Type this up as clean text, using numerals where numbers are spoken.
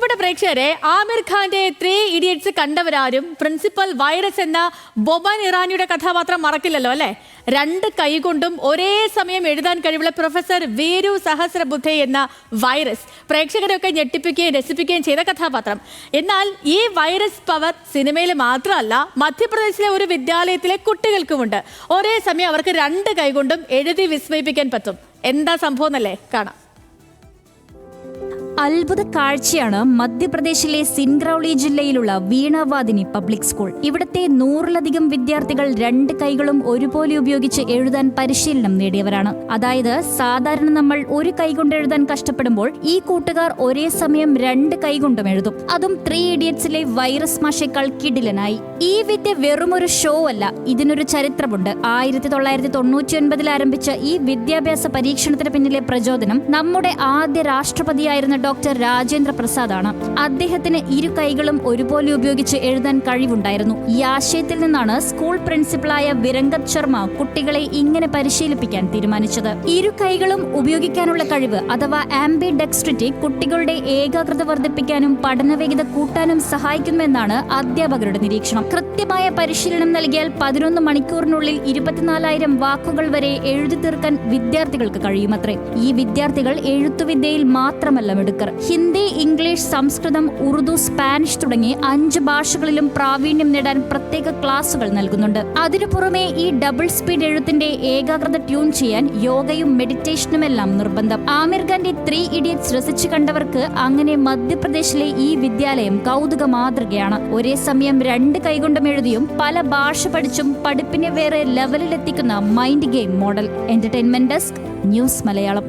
പ്രിയപ്പെട്ട പ്രേക്ഷകരെ, ആമിർ ഖാന്റെ 3 ഇഡിയറ്റ്സ് കണ്ടവരാരും പ്രിൻസിപ്പൽ വൈറസ് എന്ന ബൊബൻ ഇറാനിയുടെ കഥാപാത്രം മറക്കില്ലല്ലോ അല്ലേ? 2 കൈകൊണ്ടും ഒരേ സമയം എഴുതാൻ കഴിവുള്ള പ്രൊഫസർ വീരു സഹസ്രബുദ്ധെ എന്ന വൈറസ് പ്രേക്ഷകരെയൊക്കെ ഞെട്ടിപ്പിക്കുകയും രസിപ്പിക്കുകയും ചെയ്ത കഥാപാത്രം. എന്നാൽ ഈ വൈറസ് പവർ സിനിമയിൽ മാത്രമല്ല, മധ്യപ്രദേശിലെ ഒരു വിദ്യാലയത്തിലെ കുട്ടികൾക്കുമുണ്ട്. ഒരേ സമയം അവർക്ക് 2 കൈകൊണ്ടും എഴുതി വിസ്മയിപ്പിക്കാൻ പറ്റും. എന്താ സംഭവം എന്നല്ലേ കാണാം. അത്ഭുത കാഴ്ചയാണ് മധ്യപ്രദേശിലെ സിൻഗ്രൌളി ജില്ലയിലുള്ള വീണാവാദിനി പബ്ലിക് സ്കൂൾ. ഇവിടുത്തെ 100-ലധികം വിദ്യാർത്ഥികൾ 2 കൈകളും ഒരുപോലെ ഉപയോഗിച്ച് എഴുതാൻ പരിശീലനം നേടിയവരാണ്. അതായത് സാധാരണ നമ്മൾ ഒരു കൈകൊണ്ട് എഴുതാൻ കഷ്ടപ്പെടുമ്പോൾ ഈ കൂട്ടുകാർ ഒരേ സമയം 2 കൈകൊണ്ടും എഴുതും. അതും 3 ഇഡിയറ്റ്സിലെ വൈറസ് മാഷേക്കാൾ കിടിലനായി. ഈ വിദ്യ വെറുമൊരു ഷോ അല്ല, ഇതിനൊരു ചരിത്രമുണ്ട്. 1999 ആരംഭിച്ച ഈ വിദ്യാഭ്യാസ പരീക്ഷണത്തിന് പിന്നിലെ പ്രചോദനം നമ്മുടെ ആദ്യ രാഷ്ട്രപതിയായിരുന്ന ഡോക്ടർ രാജേന്ദ്ര പ്രസാദ് ആണ്. അദ്ദേഹത്തിന് 2 കൈകളും ഒരുപോലെ ഉപയോഗിച്ച് എഴുതാൻ കഴിവുണ്ടായിരുന്നു. ഈ ആശയത്തിൽ നിന്നാണ് സ്കൂൾ പ്രിൻസിപ്പളായ വിരംഗത് ശർമ്മ കുട്ടികളെ ഇങ്ങനെ പരിശീലിപ്പിക്കാൻ തീരുമാനിച്ചത്. 2 കൈകളും ഉപയോഗിക്കാനുള്ള കഴിവ് അഥവാ ആംബിഡെക്സ്ട്രിറ്റി കുട്ടികളുടെ ഏകാഗ്രത വർദ്ധിപ്പിക്കാനും പഠനവേഗത കൂട്ടാനും സഹായിക്കുമെന്നാണ് അധ്യാപകരുടെ നിരീക്ഷണം. കൃത്യമായ പരിശീലനം നൽകിയാൽ 11 മണിക്കൂറിനുള്ളിൽ 24,000 വാക്കുകൾ വരെ എഴുതി തീർക്കാൻ വിദ്യാർത്ഥികൾക്ക് കഴിയുമത്രേ. ഈ വിദ്യാർത്ഥികൾ എഴുത്തുവിദ്യയിൽ മാത്രമല്ല മിടുക്കർ. ഹിന്ദി, ഇംഗ്ലീഷ്, സംസ്കൃതം, ഉറുദു, സ്പാനിഷ് തുടങ്ങി 5 ഭാഷകളിലും പ്രാവീണ്യം നേടാൻ പ്രത്യേക ക്ലാസുകൾ നൽകുന്നുണ്ട്. അതിനു പുറമെ ഈ ഡബിൾ സ്പീഡ് എഴുത്തിന്റെ ഏകാഗ്രത ട്യൂൺ ചെയ്യാൻ യോഗയും മെഡിറ്റേഷനും എല്ലാം നിർബന്ധം. ആമിർ ഖാന്റെ 3 ഇഡിയറ്റ്സ് രസിച്ചു കണ്ടവർക്ക് അങ്ങനെ മധ്യപ്രദേശിലെ ഈ വിദ്യാലയം കൗതുക മാതൃകയാണ്. ഒരേ സമയം 2 കൈകൊണ്ടും എഴുതിയും പല ഭാഷ പഠിച്ചും പഠിപ്പിനെ വേറെ ലെവലിലെത്തിക്കുന്ന mind game model. Entertainment desk, news Malayalam.